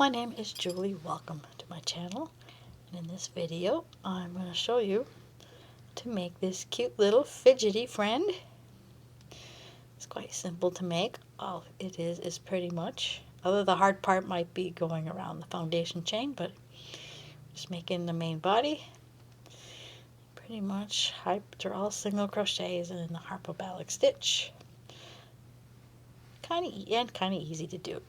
my name is Julie. Welcome to my channel. And in this video, I'm going to show you to make this cute little fidgety friend. It's quite simple to make. All it is pretty much, other the hard part might be going around the foundation chain, but just making the main body. Pretty much, they're all single crochets and then the hyperbolic stitch. Kind of easy to do.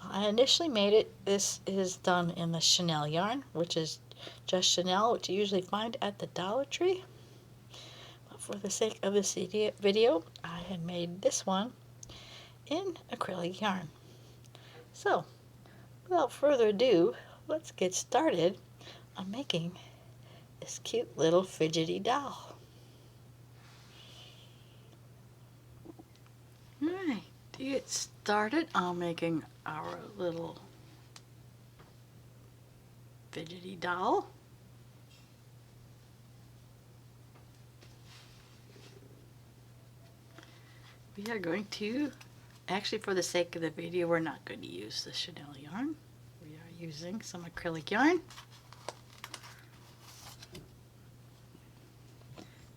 I initially made it. This is done in the chenille yarn, which is just chenille, which you usually find at the Dollar Tree. But for the sake of this video, I had made this one in acrylic yarn. So, without further ado, let's get started on making this cute little fidgety doll. Alright, to get started on making our little fidgety doll, we are going to, actually for the sake of the video, we're not going to use the chenille yarn. We are using some acrylic yarn.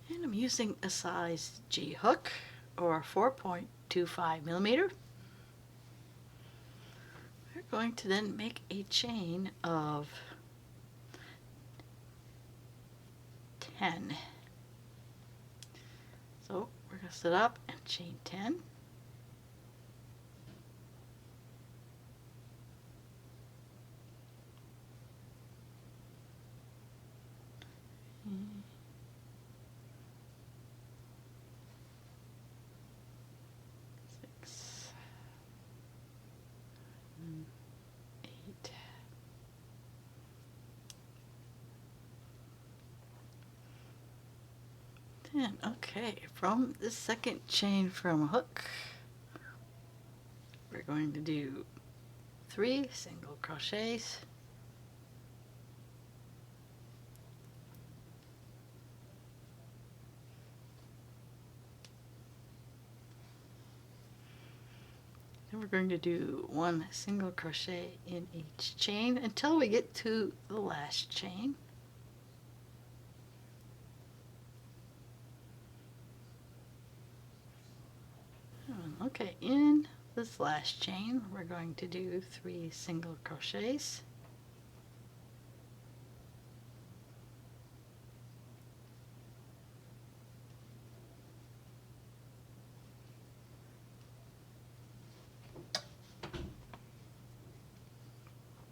And I'm using a size G hook or 4.25 millimeter. We're going to then make a chain of 10. So we're going to set up and chain 10. Okay, from the second chain from a hook, we're going to do 3 single crochets, then we're going to do 1 single crochet in each chain until we get to the last chain. Okay, in this last chain, we're going to do 3 single crochets.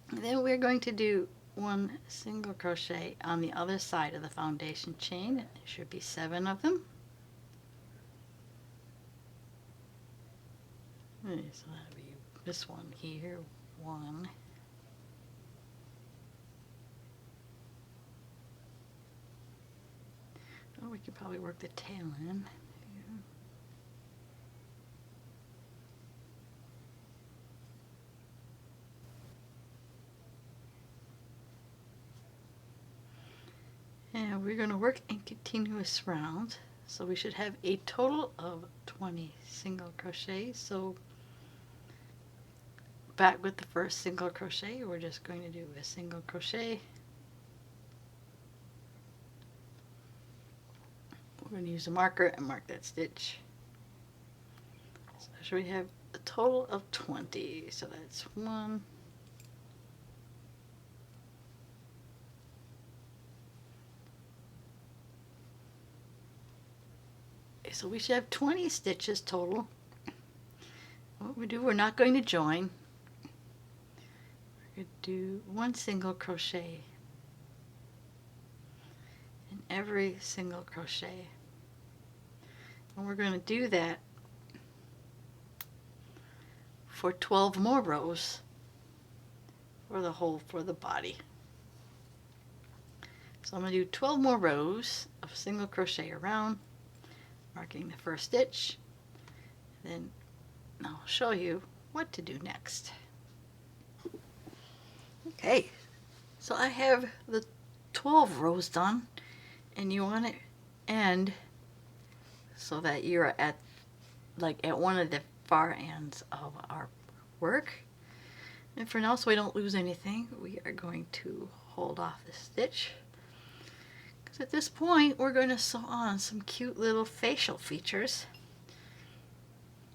And then we're going to do 1 single crochet on the other side of the foundation chain. It should be 7 of them. Okay, so that'll be this one here, 1. Oh, we could probably work the tail in. And we're going to work in continuous rounds. So we should have a total of 20 single crochets. So back with the first single crochet, we're just going to do a single crochet. We're going to use a marker and mark that stitch. So we have a total of 20. So that's 1, 2. So we should have 20 stitches total. What we do, we're not going to join. We're going to do 1 single crochet in every single crochet. And we're going to do that for 12 more rows for the body. So I'm going to do 12 more rows of single crochet around, marking the first stitch, and then I'll show you what to do next. Okay, so I have the 12 rows done, and you want to end so that you're at one of the far ends of our work. And for now, so we don't lose anything, we are going to hold off the stitch. Because at this point, we're going to sew on some cute little facial features.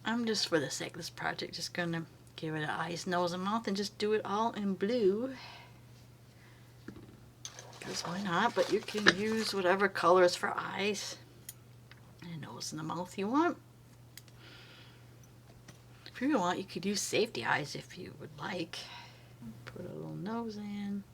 I'm just, for the sake of this project, just going to give it an eyes, nose, and mouth and just do it all in blue. Because why not? But you can use whatever colors for eyes and nose and the mouth you want. If you want, you could use safety eyes if you would like. Put a little nose in.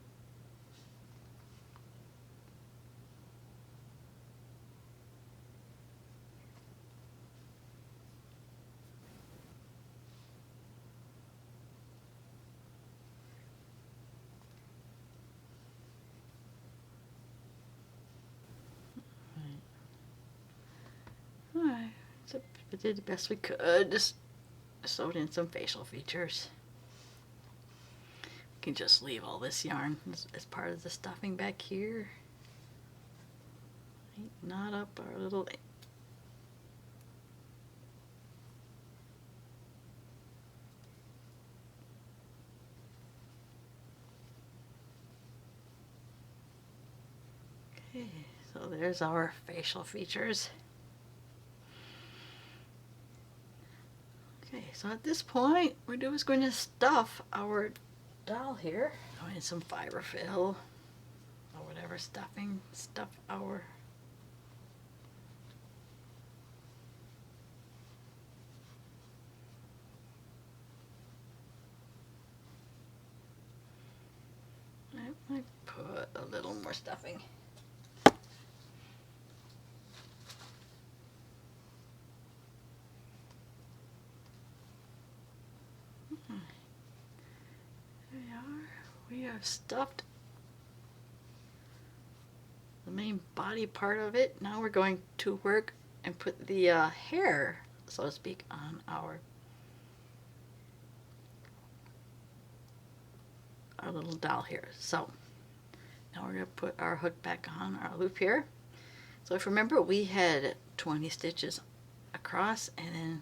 Alright, so we did the best we could. Just sewed in some facial features. We can just leave all this yarn as part of the stuffing back here. Knot up our little okay, so there's our facial features. Okay, so at this point, we're just going to stuff our doll here. Going in some fiberfill or whatever stuffing, stuff our I might put a little more stuffing. We have stuffed the main body part of it. Now we're going to work and put the hair, so to speak, on our little doll here. So now we're going to put our hook back on our loop here. So if you remember, we had 20 stitches across, and then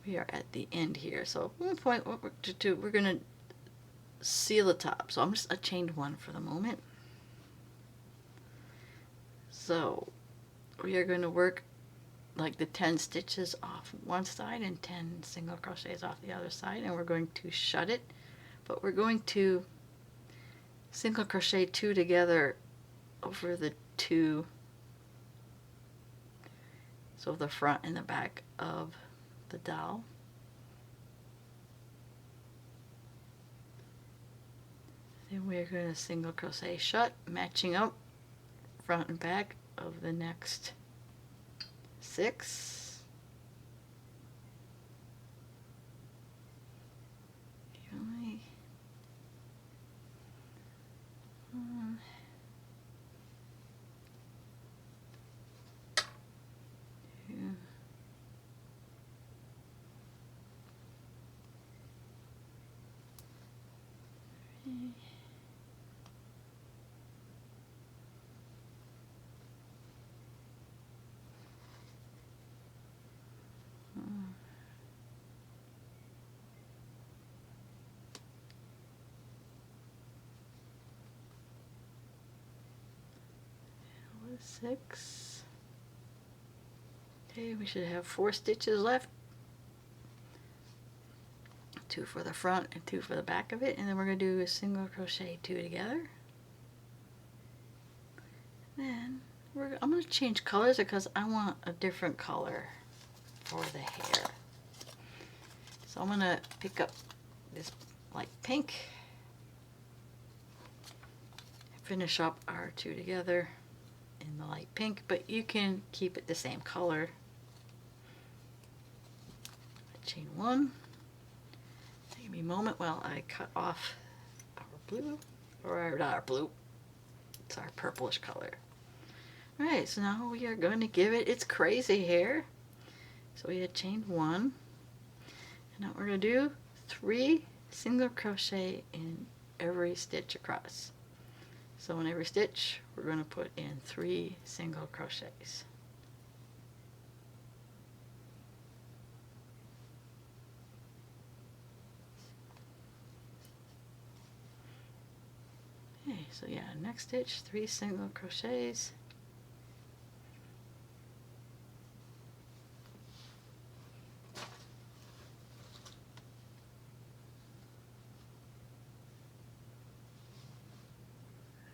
we are at the end here. So at one point, what we're to do, we're going to seal the top. So I'm just, I chained one for the moment. So we are going to work like the 10 stitches off one side and 10 single crochets off the other side, and we're going to shut it, but we're going to single crochet 2 together over the 2, so the front and the back of the doll. Then we're going to single crochet shut, matching up front and back of the next 6. Evenly. 1, 2, 3. That was 6. Okay, we should have 4 stitches left. 2 for the front and 2 for the back of it, and then we're going to do a single crochet 2 together. Then I'm going to change colors because I want a different color for the hair. So I'm going to pick up this light pink, finish up our 2 together in the light pink, but you can keep it the same color. Chain 1. Give me a moment while I cut off our blue, or not our blue, it's our purplish color. Alright, so now we are going to give it its crazy hair. So we had chained 1, and now we're going to do 3 single crochet in every stitch across. So in every stitch we're going to put in 3 single crochets. so yeah, next stitch, 3 single crochets.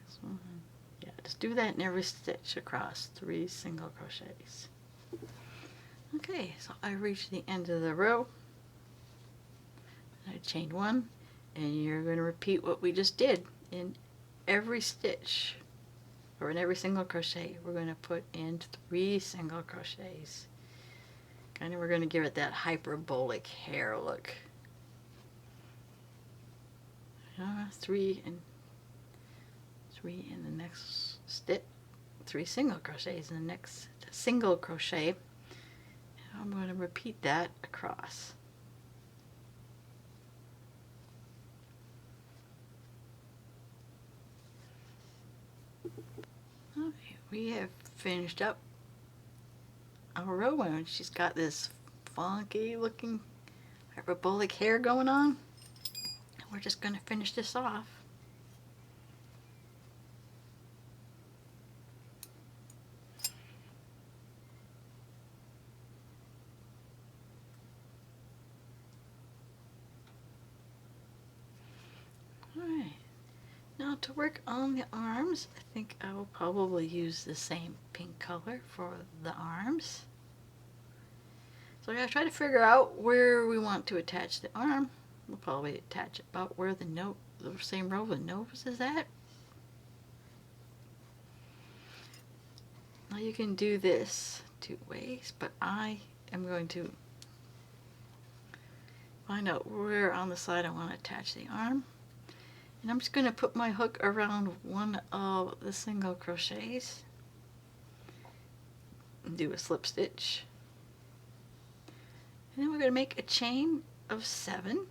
This one. Yeah, just do that in every stitch across, 3 single crochets. Okay, so I reached the end of the row. I chained 1, and you're going to repeat what we just did in every stitch, or in every single crochet. We're going to put in 3 single crochets. Kind of, we're going to give it that hyperbolic hair look. 3 and 3 in the next stitch, 3 single crochets in the next single crochet. And I'm going to repeat that across. Okay, we have finished up our row, and she's got this funky looking hyperbolic hair going on. We're just going to finish this off. Alright, now to work on the arms, I think I will probably use the same pink color for the arms. So I gotta try to figure out where we want to attach the arm. We'll probably attach it about where the same row the nose is at. Now you can do this 2 ways, but I am going to find out where on the side I want to attach the arm. And I'm just going to put my hook around one of the single crochets and do a slip stitch. And then we're going to make a chain of 7.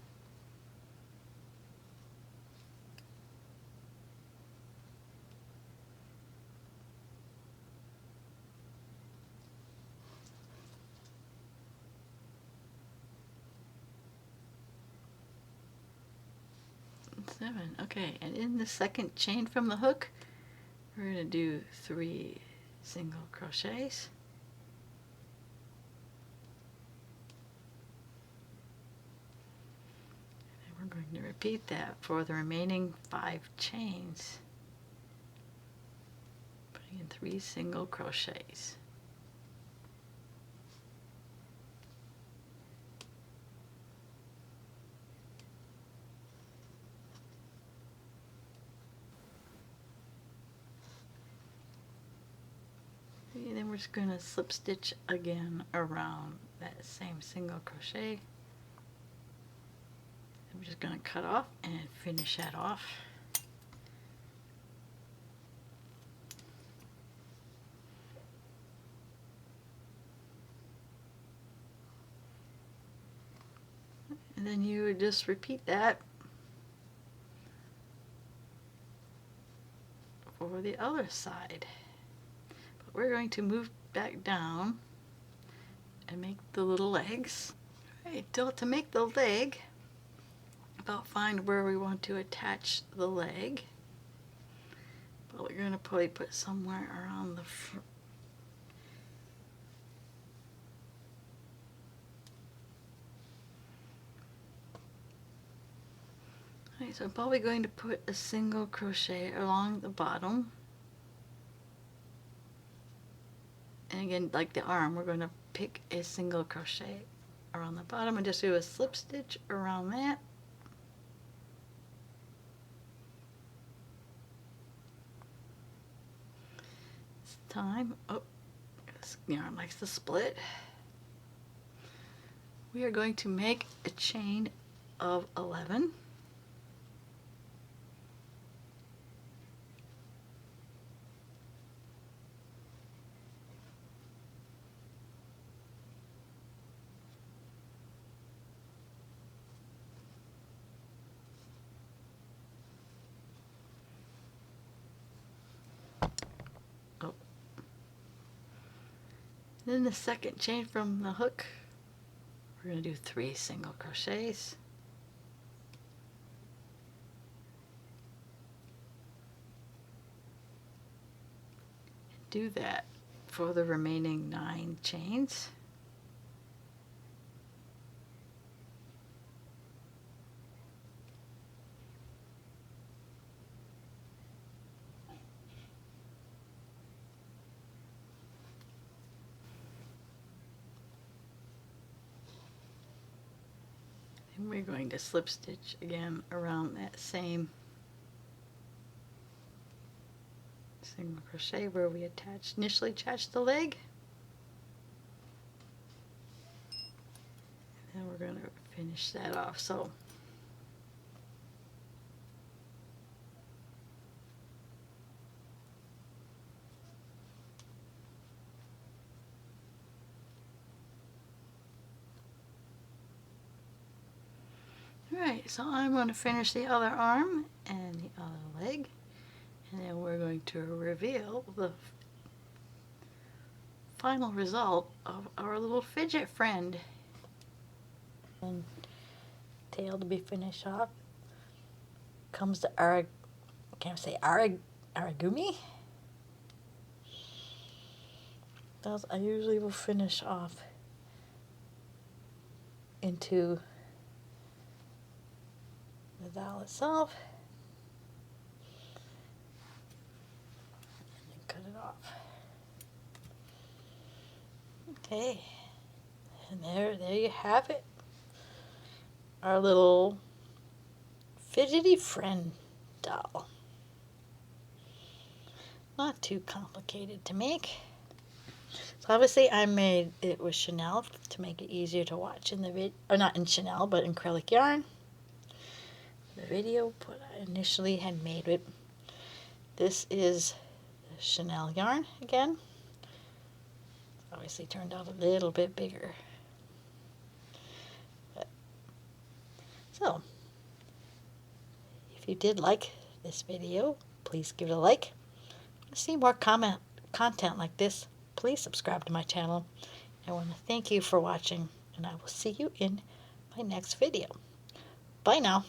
Okay, and in the second chain from the hook, we're going to do 3 single crochets. And we're going to repeat that for the remaining 5 chains, putting in 3 single crochets. And then we're just going to slip stitch again around that same single crochet. And we're just going to cut off and finish that off. And then you would just repeat that for the other side. We're going to move back down and make the little legs. Alright, to make the leg, about find where we want to attach the leg. But we're going to probably put somewhere around the front. Alright, so I'm probably going to put a single crochet along the bottom. And again, like the arm, we're going to pick a single crochet around the bottom and just do a slip stitch around that. It's time. Oh, this yarn likes to split. We are going to make a chain of 11. Then the second chain from the hook, we're going to do 3 single crochets. do that for the remaining 9 chains. And we're going to slip stitch again around that same single crochet where we initially attached the leg. And then we're going to finish that off. So alright, so I'm going to finish the other arm and the other leg, and then we're going to reveal the final result of our little fidget friend. And tail to be finished off comes the aragumi. Those I usually will finish off into the doll itself and then cut it off. Okay, and there you have it. Our little fidgety friend doll. Not too complicated to make. So obviously I made it with Chanel to make it easier to watch in the video, or not in Chanel, but in acrylic yarn. The video what I initially had made it. This is Chanel yarn again. Obviously turned out a little bit bigger. So, if you did like this video, please give it a like. To see more content like this, please subscribe to my channel. I want to thank you for watching, and I will see you in my next video. Bye now.